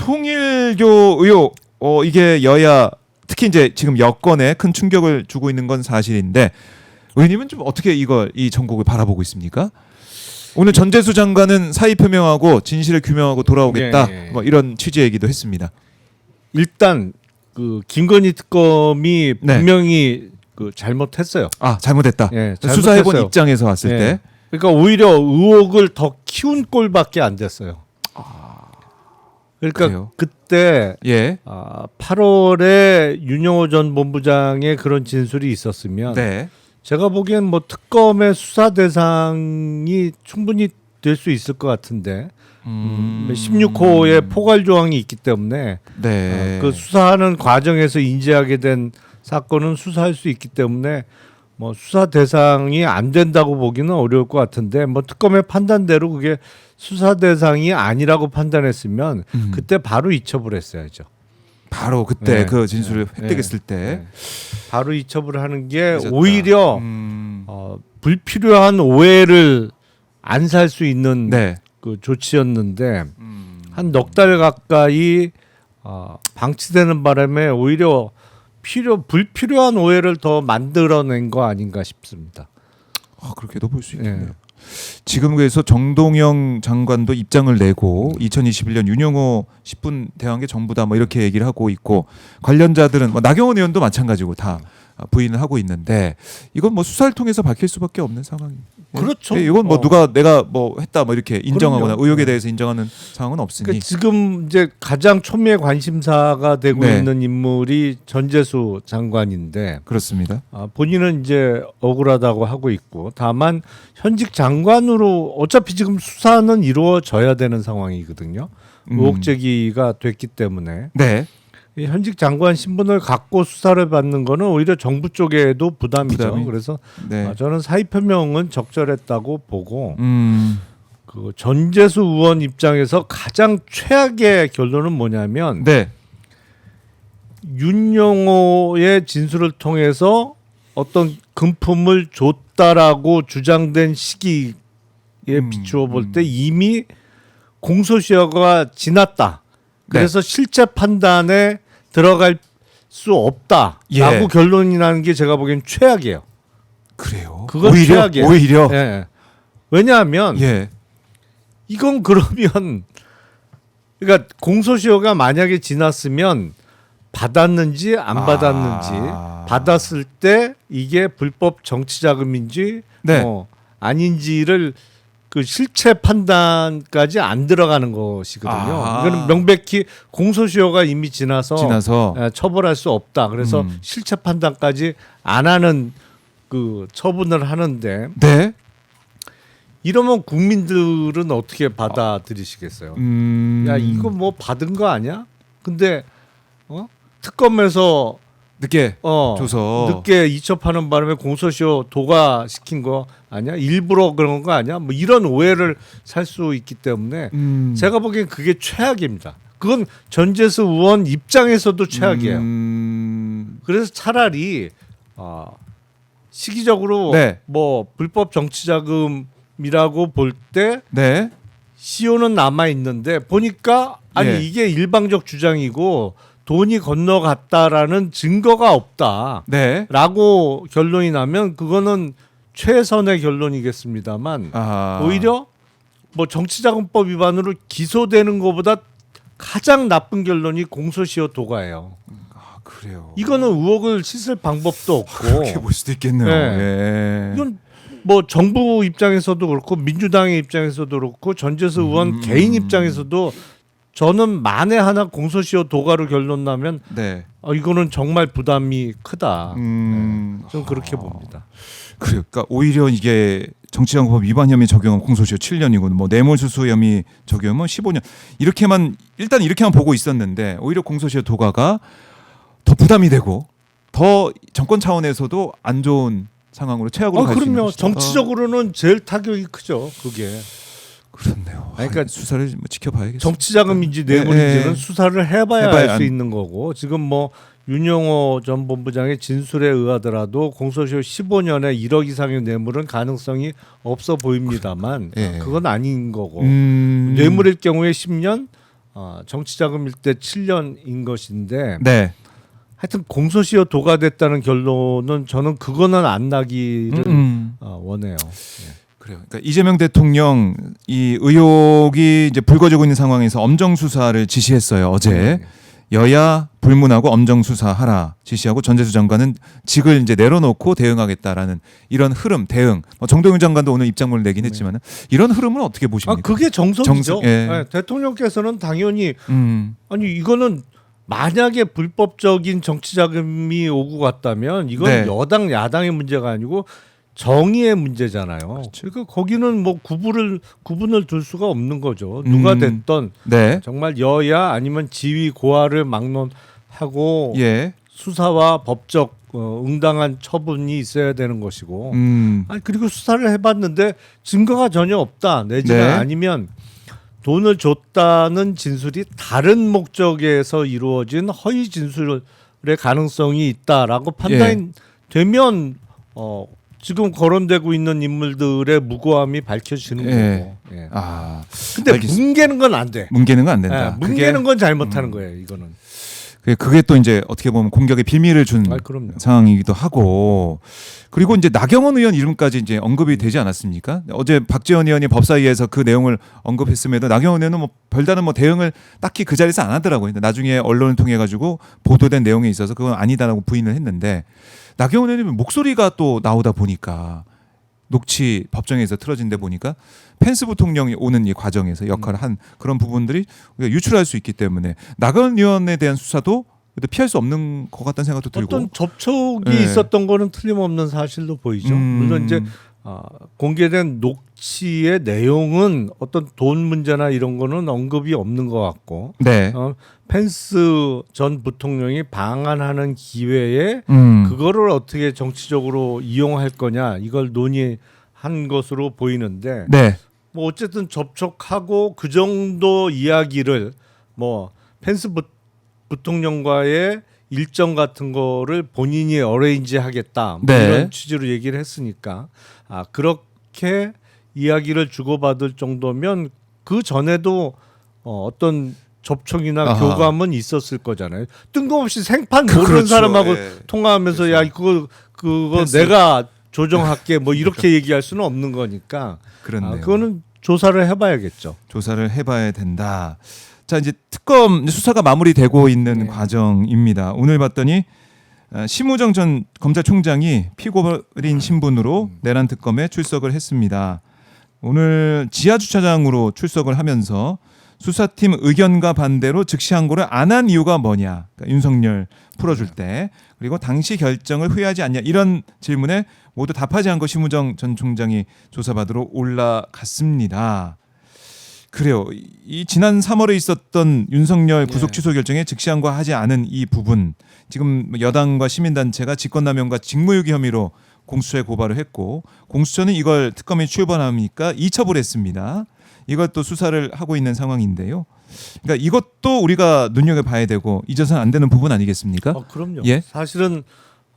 통일교 의혹 이게 여야 특히 이제 지금 여권에 큰 충격을 주고 있는 건 사실인데 의원님은 좀 어떻게 이 전국을 바라보고 있습니까? 오늘 전재수 장관은 사의 표명하고 진실을 규명하고 돌아오겠다 뭐 이런 취지 얘기도 했습니다. 일단 그 김건희 특검이 분명히 그 잘못했어요. 아 잘못했다. 잘못했어요. 수사해본 입장에서 왔을 때. 그러니까 오히려 의혹을 더 키운 꼴밖에 안 됐어요. 그러니까 그래요? 그때 8월에 윤영호 전 본부장의 그런 진술이 있었으면 제가 보기엔 뭐 특검의 수사 대상이 충분히 될 수 있을 것 같은데 16호의 포괄 조항이 있기 때문에 그 수사하는 과정에서 인지하게 된 사건은 수사할 수 있기 때문에 뭐 수사 대상이 안 된다고 보기는 어려울 것 같은데 뭐 특검의 판단대로 그게 수사 대상이 아니라고 판단했으면 그때 바로 이첩을 했어야죠. 바로 그때 그 진술을 획득했을 때 바로 이첩을 하는 게 오히려 불필요한 오해를 안 살 수 있는 그 조치였는데 한 넉 달 가까이 방치되는 바람에 오히려 불필요한 오해를 더 만들어낸 거 아닌가 싶습니다. 그렇게도 볼 수 있겠네요. 지금 그래서 정동영 장관도 입장을 내고 2021년 윤영호 10분 대항의 정부다 뭐 이렇게 얘기를 하고 있고 관련자들은 뭐 나경원 의원도 마찬가지고 다 부인을 하고 있는데 이건 뭐 수사를 통해서 밝힐 수밖에 없는 상황이에요. 그렇죠. 이건 뭐 내가 뭐 했다 뭐 이렇게 인정하거나 의혹에 대해서 인정하는 상황은 없으니. 그러니까 지금 이제 가장 초미의 관심사가 되고 있는 인물이 전재수 장관인데 그렇습니다. 본인은 이제 억울하다고 하고 있고 다만 현직 장관으로 어차피 지금 수사는 이루어져야 되는 상황이거든요. 의혹 제기가 됐기 때문에. 이 현직 장관 신분을 갖고 수사를 받는 거는 오히려 정부 쪽에도 부담이죠. 그래서 저는 사의 표명은 적절했다고 보고 그 전재수 의원 입장에서 가장 최악의 결론은 뭐냐면 윤영호의 진술을 통해서 어떤 금품을 줬다라고 주장된 시기에 비추어 볼 때 이미 공소시효가 지났다. 그래서 실체 판단에 들어갈 수 없다라고 결론이 나는 게 제가 보기엔 최악이에요. 그래요? 그건 오히려? 최악이에요. 오히려? 왜냐하면 이건 그러면 그러니까 공소시효가 만약에 지났으면 받았는지 안 받았는지 받았을 때 이게 불법 정치자금인지 아닌지를 그 실체 판단까지 안 들어가는 것이거든요. 이거는 명백히 공소시효가 이미 지나서 처벌할 수 없다. 그래서 실체 판단까지 안 하는 그 처분을 하는데 이러면 국민들은 어떻게 받아들이시겠어요? 야 이거 뭐 받은 거 아니야? 근데 특검에서 늦게 줘서 늦게 이첩하는 바람에 공소시효 도과시킨 거 아니야? 일부러 그런 거 아니야? 뭐 이런 오해를 살 수 있기 때문에 제가 보기엔 그게 최악입니다. 그건 전재수 의원 입장에서도 최악이에요. 그래서 차라리 시기적으로 뭐 불법 정치자금이라고 볼 때 시효는 남아 있는데 보니까 아니 이게 일방적 주장이고 돈이 건너갔다라는 증거가 없다라고 결론이 나면 그거는 최선의 결론이겠습니다만 오히려 뭐 정치자금법 위반으로 기소되는 것보다 가장 나쁜 결론이 공소시효 도과예요. 그래요. 이거는 의혹을 씻을 방법도 없고 그렇게 볼 수도 있겠네요. 이건 뭐 정부 입장에서도 그렇고 민주당의 입장에서도 그렇고 전재수 의원 개인 입장에서도 저는 만에 하나 공소시효 도과로 결론 나면 이거는 정말 부담이 크다. 좀 그렇게 봅니다. 그러니까 오히려 이게 정치자금법 위반 혐의 적용은 공소시효 7년이고 뭐 뇌물수수 혐의 적용은 15년 이렇게만 보고 있었는데 오히려 공소시효 도과가 더 부담이 되고 더 정권 차원에서도 안 좋은 상황으로 최악으로 갈 수 있는 그럼요. 것이죠. 정치적으로는 제일 타격이 크죠. 그게. 그렇네요. 그러니까 수사를 지켜봐야겠어요. 정치자금인지 뇌물인지는 수사를 해봐야 알 수 있는 거고 지금 뭐 윤영호 전 본부장의 진술에 의하더라도 공소시효 15년에 1억 이상의 뇌물은 가능성이 없어 보입니다만 그건 아닌 거고 뇌물일 경우에 10년 정치자금일 때 7년인 것인데 네. 하여튼 공소시효 도과됐다는 결론은 저는 그거는 안 나기를 원해요. 그래요. 그러니까 이재명 대통령 이 의혹이 이제 불거지고 있는 상황에서 엄정 수사를 지시했어요. 어제 여야 불문하고 엄정 수사하라 지시하고 전재수 장관은 직을 이제 내려놓고 대응하겠다라는 이런 흐름 대응. 정동윤 장관도 오늘 입장문을 내긴 했지만 이런 흐름은 어떻게 보십니까? 그게 정석이죠. 예. 네, 대통령께서는 당연히 아니 이거는 만약에 불법적인 정치자금이 오고 갔다면 이건 네. 여당 야당의 문제가 아니고 정의의 문제잖아요. 그렇죠. 그러니까 거기는 뭐 구분을 둘 수가 없는 거죠. 누가 됐던 네. 정말 여야 아니면 지위 고하를 막론하고 예. 수사와 법적 응당한 처분이 있어야 되는 것이고. 아니 그리고 수사를 해봤는데 증거가 전혀 없다 내지는 네. 아니면 돈을 줬다는 진술이 다른 목적에서 이루어진 허위 진술의 가능성이 있다라고 판단이 되면 지금 거론되고 있는 인물들의 무고함이 밝혀지는 거고. 예. 근데 알겠습니다. 뭉개는 건 안 돼. 뭉개는 건 안 된다. 예, 뭉개는 건 잘못하는 거예요. 이거는. 그게 또 이제 어떻게 보면 공격의 빌미를 준 그럼요. 상황이기도 하고 그리고 이제 나경원 의원 이름까지 이제 언급이 되지 않았습니까? 어제 박지원 의원이 법사위에서 그 내용을 언급했음에도 나경원 의원은 뭐 별다른 뭐 대응을 딱히 그 자리에서 안 하더라고요. 나중에 언론을 통해 가지고 보도된 내용에 있어서 그건 아니다라고 부인을 했는데 나경원 의원님 목소리가 또 나오다 보니까 녹취 법정에서 틀어진 데 보니까 펜스 부통령이 오는 이 과정에서 역할을 한 그런 부분들이 우리가 유출할 수 있기 때문에 나경원 의원에 대한 수사도 피할 수 없는 것 같다는 생각도 들고 어떤 접촉이 네. 있었던 거는 틀림없는 사실로 보이죠. 물론 이제 공개된 녹취의 내용은 어떤 돈 문제나 이런 거는 언급이 없는 것 같고 네. 펜스 전 부통령이 방한하는 기회에 그거를 어떻게 정치적으로 이용할 거냐 이걸 논의한 것으로 보이는데 네. 뭐 어쨌든 접촉하고 그 정도 이야기를 뭐 펜스 부통령과의 일정 같은 거를 본인이 어레인지 하겠다 뭐 네. 이런 취지로 얘기를 했으니까 그렇게 이야기를 주고받을 정도면 그 전에도 어떤 접촉이나 교감은 있었을 거잖아요. 뜬금없이 생판 모르는 그렇죠. 사람하고 예. 통화하면서 그렇죠. 야 그거 펜스. 내가 조정할게 뭐 이렇게 얘기할 수는 없는 거니까 그렇네요. 그거는 조사를 해봐야겠죠. 조사를 해봐야 된다. 자 이제 특검 수사가 마무리되고 있는 과정입니다. 오늘 봤더니 심우정 전 검찰총장이 피고인 신분으로 내란 특검에 출석을 했습니다. 오늘 지하 주차장으로 출석을 하면서 수사팀 의견과 반대로 즉시 항고를 안 한 이유가 뭐냐? 그러니까 윤석열 풀어줄 때 그리고 당시 결정을 후회하지 않냐 이런 질문에 모두 답하지 않고 심우정 전 총장이 조사받으러 올라갔습니다. 그래요. 이 지난 3월에 있었던 윤석열 구속 취소 결정에 즉시 항고하지 않은 이 부분 지금 여당과 시민단체가 직권남용과 직무유기 혐의로 공수처에 고발을 했고 공수처는 이걸 특검에 출범하니까 이첩을 했습니다. 이걸 또 수사를 하고 있는 상황인데요. 그러니까 이것도 우리가 눈여겨봐야 되고 잊어서는 안 되는 부분 아니겠습니까? 그럼요. 예? 사실은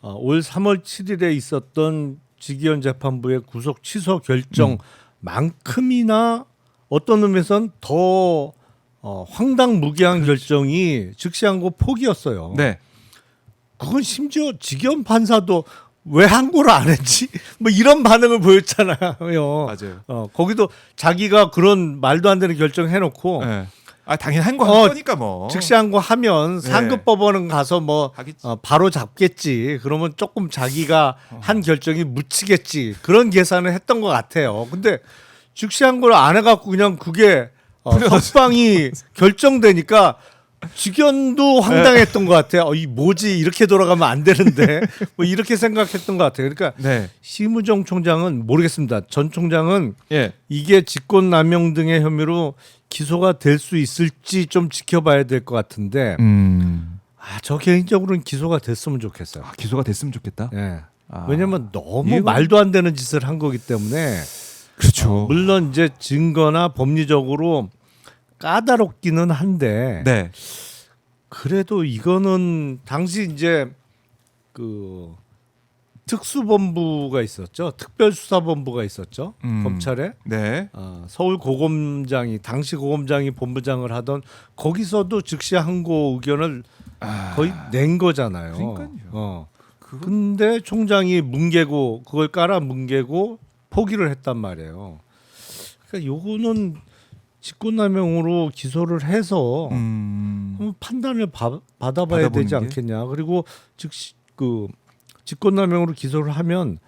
올 3월 7일에 있었던 직위원 재판부의 구속 취소 결정만큼이나 어떤 의미에선 더 황당무계한 결정이 즉시항고 포기였어요. 네. 그건 심지어 직위원 판사도 왜 항고를 안 했지? 뭐 이런 반응을 보였잖아요. 맞아요. 거기도 자기가 그런 말도 안 되는 결정 해놓고 네. 당연히 항고한 거니까 뭐. 즉시 항고하면 상급법원은 가서 뭐 바로 잡겠지. 그러면 조금 자기가 한 결정이 묻히겠지. 그런 계산을 했던 것 같아요. 근데 즉시 항고를 안 해갖고 그냥 그게 석방이 결정되니까 직원도 황당했던 것 같아요. 이 뭐지 이렇게 돌아가면 안 되는데 뭐 이렇게 생각했던 것 같아요. 그러니까 심우정 총장은 모르겠습니다. 전 총장은 이게 직권남용 등의 혐의로 기소가 될 수 있을지 좀 지켜봐야 될 것 같은데 저 개인적으로는 기소가 됐으면 좋겠어요. 기소가 됐으면 좋겠다. 네. 왜냐하면 너무 말도 안 되는 짓을 한 거기 때문에 그렇죠. 물론 이제 증거나 법리적으로 까다롭기는 한데 그래도 이거는 당시 이제 그 특수본부가 있었죠. 특별수사본부가 있었죠. 검찰에. 네. 서울 고검장이 당시 고검장이 본부장을 하던 거기서도 즉시 항고 의견을 거의 낸 거잖아요. 그러니까요. 근데 총장이 뭉개고 그걸 깔아 뭉개고 포기를 했단 말이에요. 그러니까 요거는 직권남용으로 기소를 해서 한번 판단을 받아봐야 되지 않겠냐. 그리고 즉시 직권남용으로 기소를 하면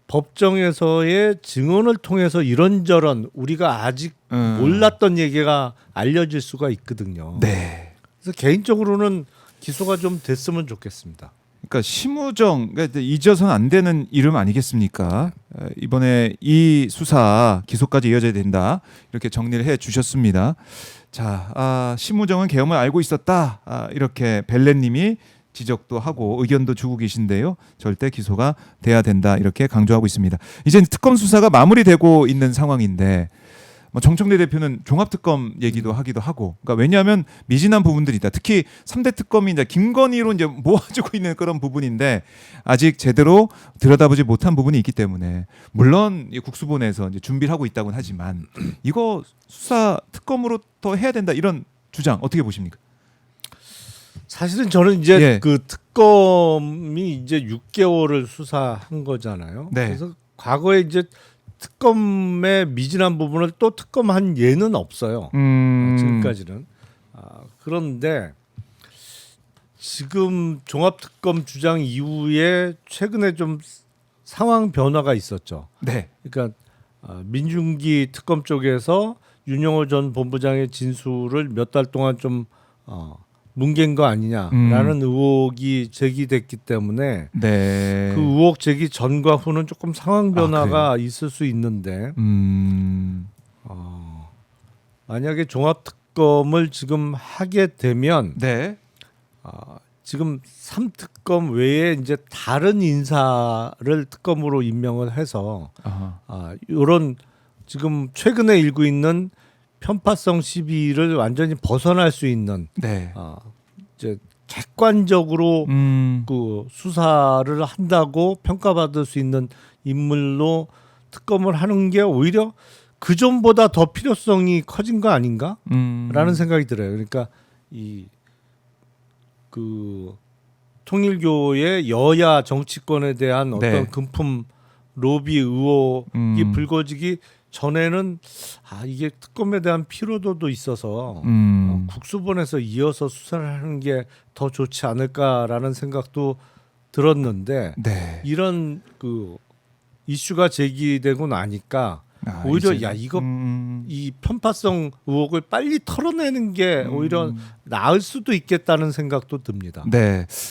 법정에서의 증언을 통해서 이런저런 우리가 아직 몰랐던 얘기가 알려질 수가 있거든요. 네. 그래서 개인적으로는 기소가 좀 됐으면 좋겠습니다. 그러니까 심우정, 그러니까 잊어서는 안 되는 이름 아니겠습니까? 이번에 이 수사 기소까지 이어져야 된다 이렇게 정리를 해 주셨습니다. 자, 심우정은 계엄을 알고 있었다. 이렇게 벨레님이 지적도 하고 의견도 주고 계신데요. 절대 기소가 돼야 된다 이렇게 강조하고 있습니다. 이제 특검 수사가 마무리되고 있는 상황인데 뭐 정청래 대표는 종합특검 얘기도 하기도 하고, 그러니까 왜냐하면 미진한 부분들이 있다. 특히 3대 특검이 이제 김건희로 이제 모아주고 있는 그런 부분인데 아직 제대로 들여다보지 못한 부분이 있기 때문에 물론 이 국수본에서 이제 준비를 하고 있다고는 하지만 이거 수사 특검으로 더 해야 된다 이런 주장 어떻게 보십니까? 사실은 저는 이제 그 특검이 이제 6개월을 수사한 거잖아요. 네. 그래서 과거에 이제 특검의 미진한 부분을 또 특검한 예는 없어요. 지금까지는. 그런데 지금 종합특검 주장 이후에 최근에 좀 상황 변화가 있었죠. 네. 그러니까 민중기 특검 쪽에서 윤영호 전 본부장의 진술을 몇 달 동안 좀 뭉갠 거 아니냐라는 의혹이 제기됐기 때문에 네. 그 의혹 제기 전과 후는 조금 상황 변화가 있을 수 있는데 만약에 종합특검을 지금 하게 되면 네. 지금 3특검 외에 이제 다른 인사를 특검으로 임명을 해서 이런 지금 최근에 일고 있는 편파성 시비를 완전히 벗어날 수 있는 네. 이제 객관적으로 그 수사를 한다고 평가받을 수 있는 인물로 특검을 하는 게 오히려 그 전보다 더 필요성이 커진 거 아닌가라는 생각이 들어요. 그러니까 이 그 통일교의 여야 정치권에 대한 어떤 금품 로비 의혹이 불거지기 전에는 이게 특검에 대한 피로도도 있어서 국수본에서 이어서 수사를 하는 게 더 좋지 않을까라는 생각도 들었는데 이런 그 이슈가 제기되고 나니까 오히려 이거 이 편파성 의혹을 빨리 털어내는 게 오히려 나을 수도 있겠다는 생각도 듭니다. 네.